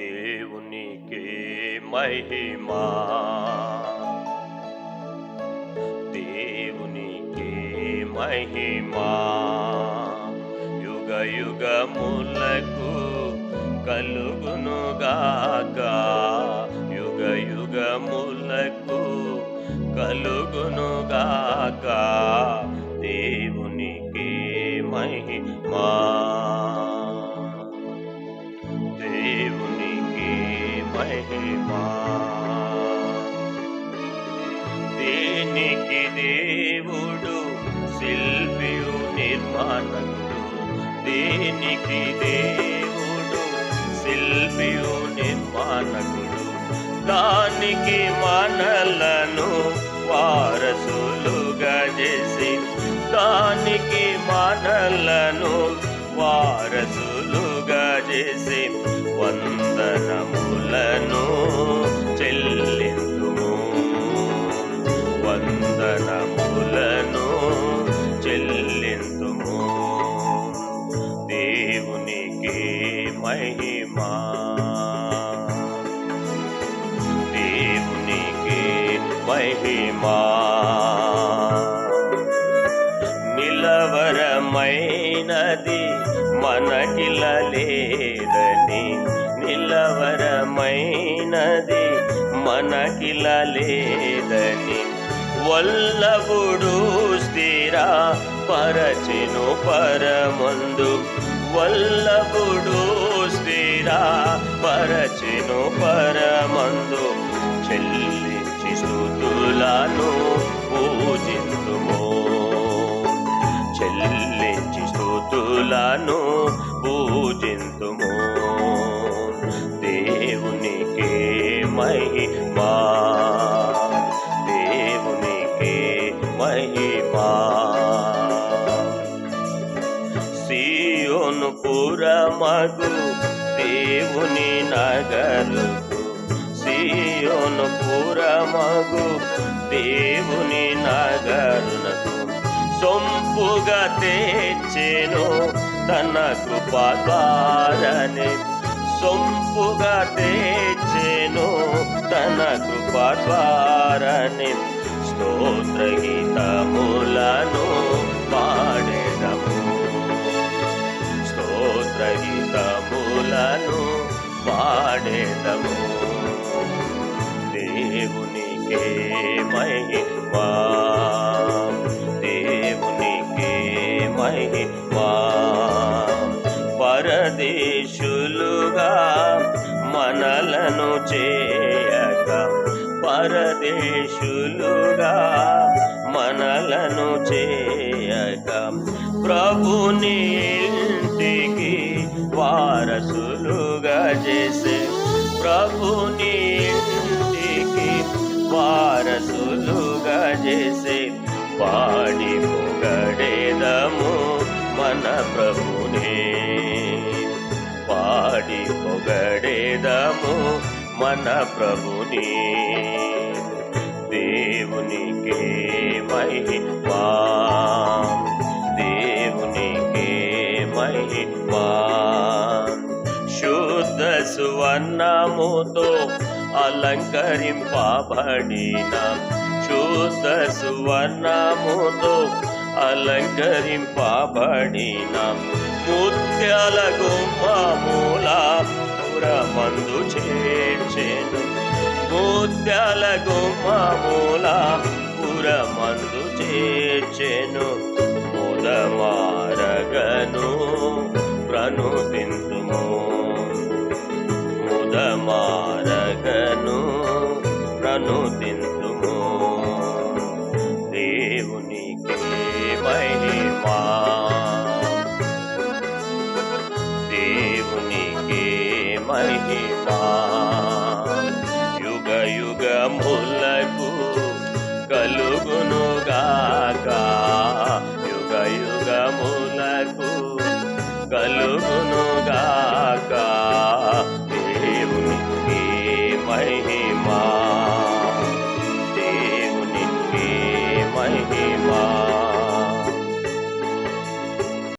దేవునికే మహిమా, దేవునికే మహిమా. యుగ యుగములకు కలుగునుగాక, యుగ యుగములకు కలుగునుగాక. దేవునికే మహిమా, దేవునికే మహిమా. దేనికి దేవుడు శిల్పియు నిర్మాణకుడు, దేనికి దేవుడు శిల్పియు నిర్మాణకుడు. దానికి మనలను వారసులుగా చేసి, దానికి మనలను వారసులుగా చేసి వందనములను చెల్లింతుము, వందనములను చెల్లింతుము. దేవునికి మహిమా, దేవునికి మహిమా. నిలవరమైనది మనకిల లేదని, నిలవరమైనది మనకిల లేదని వల్లభుడు స్థిర పరచెను పరమందు, వల్లభుడు స్థిర పరచెను పరమందు. చెల్లించి స్తుతులను పూజింతుము, చెల్లించి స్తుతులను పూజింతుము. దేవునికే మహిమా, దేవునికే మహిమా. సియోను పురమగు దేవుని నగరుకు, సియోను పురమగు దేవుని నగరునకు సొంపుగా తెచ్చెను తన కృపా ద్వారానే, సొంపుగా తెచ్చెను తన కృపా ద్వారానే. స్తోత్ర గీతములను పాడెదము, స్తోత్ర గీతములను పాడెదము. దేవునికే మహిమా, దేవునికే మహిమా. పరదేశులుగా మనలను చేయక, పరదేశులుగా మనలను చేయక ప్రభుని ఇంటికి వారసులుగా చేసే, ప్రభుని ఇంటికి వారసులుగా చేసే. పాడి పొగడేదము మన ప్రభునే, పాడి పొగడేదము మన ప్రభుని. దేవునికే మహిమా, దేవునికే మహిమా. శుద్ధ సువర్ణముతో అలంకరింపబడిన, శుద్ధ సువర్ణముతో అలంకరింపబడిన ముత్యాల గుమ్మముల పురమందు చేర్చెను, ముత్యాల గుమ్మముల పురమందు చేర్చెను. ముదమారగను ప్రణుతింతుము, ముదమారగను ప్రణుతింతుము. దేవునికే మహిమా, దేవునికే మహిమా.